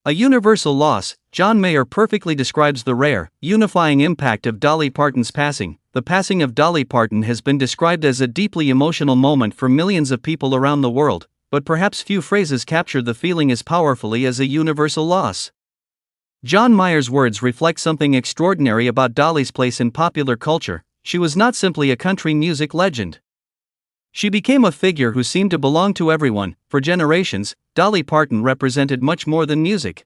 A universal loss. John Mayer perfectly describes the rare, unifying impact of Dolly Parton's passing. The passing of Dolly Parton has been described as a deeply emotional moment for millions of people around the world, but perhaps few phrases capture the feeling as powerfully as a universal loss. John Mayer's words reflect something extraordinary about Dolly's place in popular culture. She was not simply a country music legend. She became a figure who seemed to belong to everyone. For generations, Dolly Parton represented much more than music.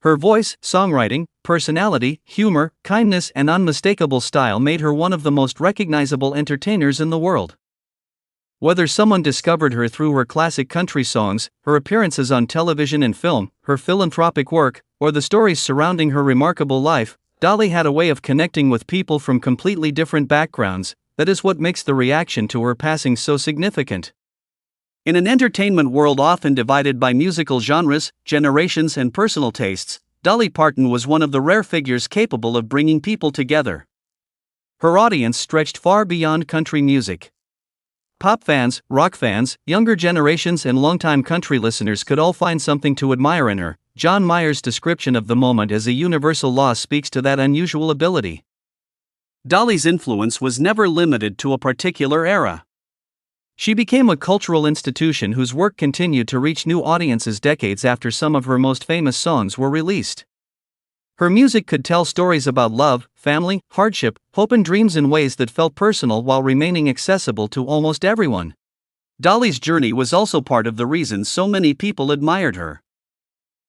Her voice, songwriting, personality, humor, kindness, and unmistakable style made her one of the most recognizable entertainers in the world. Whether someone discovered her through her classic country songs, her appearances on television and film, her philanthropic work, or the stories surrounding her remarkable life, Dolly had a way of connecting with people from completely different backgrounds. That is what makes the reaction to her passing so significant. In an entertainment world often divided by musical genres, generations, and personal tastes, Dolly Parton was one of the rare figures capable of bringing people together. Her audience stretched far beyond country music. Pop fans, rock fans, younger generations, and longtime country listeners could all find something to admire in her. John Mayer's description of the moment as a universal loss speaks to that unusual ability. Dolly's influence was never limited to a particular era. She became a cultural institution whose work continued to reach new audiences decades after some of her most famous songs were released. Her music could tell stories about love, family, hardship, hope, and dreams in ways that felt personal while remaining accessible to almost everyone. Dolly's journey was also part of the reason so many people admired her.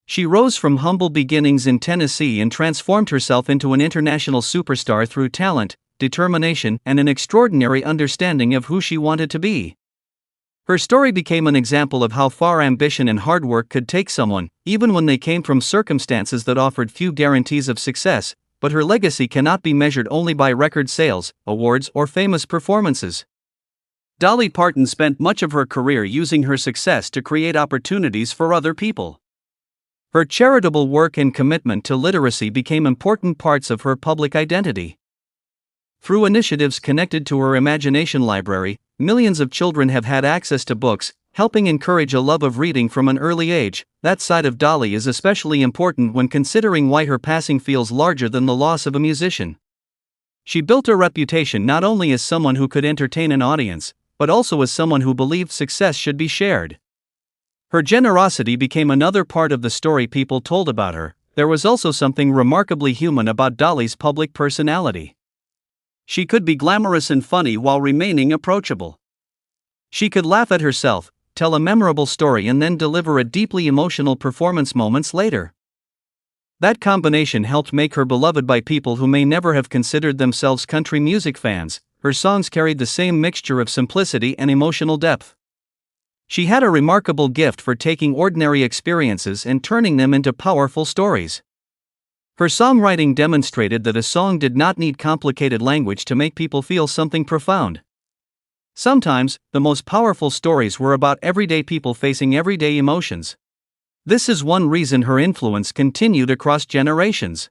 She rose from humble beginnings in Tennessee and transformed herself into an international superstar through talent, determination, and an extraordinary understanding of who she wanted to be. Her story became an example of how far ambition and hard work could take someone, even when they came from circumstances that offered few guarantees of success. But her legacy cannot be measured only by record sales, awards, or famous performances. Dolly Parton spent much of her career using her success to create opportunities for other people. Her charitable work and commitment to literacy became important parts of her public identity. Through initiatives connected to her Imagination Library, millions of children have had access to books, helping encourage a love of reading from an early age. That side of Dolly is especially important when considering why her passing feels larger than the loss of a musician. She built a reputation not only as someone who could entertain an audience, but also as someone who believed success should be shared. Her generosity became another part of the story people told about her. There was also something remarkably human about Dolly's public personality. She could be glamorous and funny while remaining approachable. She could laugh at herself, tell a memorable story, and then deliver a deeply emotional performance moments later. That combination helped make her beloved by people who may never have considered themselves country music fans. Her songs carried the same mixture of simplicity and emotional depth. She had a remarkable gift for taking ordinary experiences and turning them into powerful stories. Her songwriting demonstrated that a song did not need complicated language to make people feel something profound. Sometimes, the most powerful stories were about everyday people facing everyday emotions. This is one reason her influence continued across generations.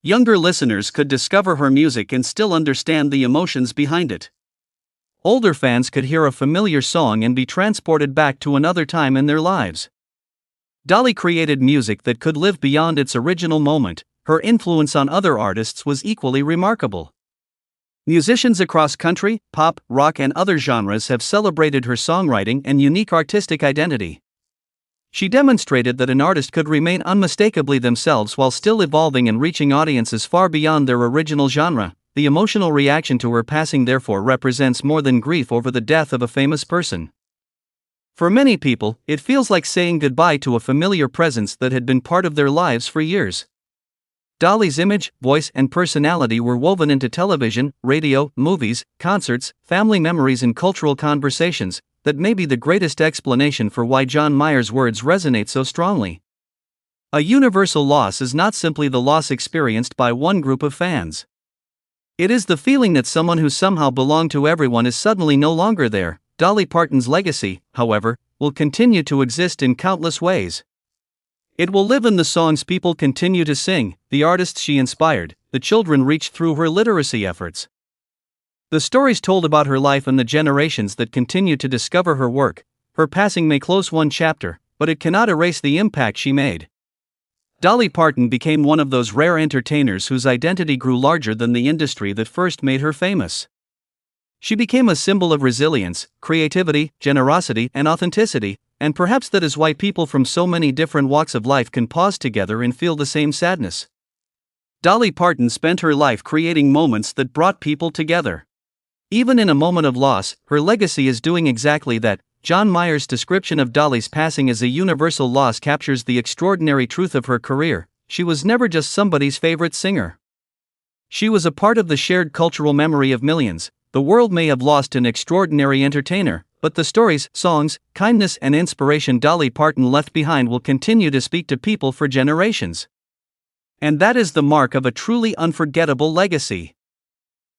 Younger listeners could discover her music and still understand the emotions behind it. Older fans could hear a familiar song and be transported back to another time in their lives. Dolly created music that could live beyond its original moment. Her influence on other artists was equally remarkable. Musicians across country, pop, rock, and other genres have celebrated her songwriting and unique artistic identity. She demonstrated that an artist could remain unmistakably themselves while still evolving and reaching audiences far beyond their original genre. The emotional reaction to her passing therefore represents more than grief over the death of a famous person. For many people, it feels like saying goodbye to a familiar presence that had been part of their lives for years. Dolly's image, voice, and personality were woven into television, radio, movies, concerts, family memories, and cultural conversations. That may be the greatest explanation for why John Mayer's words resonate so strongly. A universal loss is not simply the loss experienced by one group of fans. It is the feeling that someone who somehow belonged to everyone is suddenly no longer there. Dolly Parton's legacy, however, will continue to exist in countless ways. It will live in the songs people continue to sing, the artists she inspired, the children reached through her literacy efforts. The stories told about her life and the generations that continue to discover her work. Her passing may close one chapter, but it cannot erase the impact she made. Dolly Parton became one of those rare entertainers whose identity grew larger than the industry that first made her famous. She became a symbol of resilience, creativity, generosity, and authenticity, and perhaps that is why people from so many different walks of life can pause together and feel the same sadness. Dolly Parton spent her life creating moments that brought people together. Even in a moment of loss, her legacy is doing exactly that. John Mayer's description of Dolly's passing as a universal loss captures the extraordinary truth of her career. She was never just somebody's favorite singer. She was a part of the shared cultural memory of millions. The world may have lost an extraordinary entertainer, but the stories, songs, kindness, and inspiration Dolly Parton left behind will continue to speak to people for generations. And that is the mark of a truly unforgettable legacy.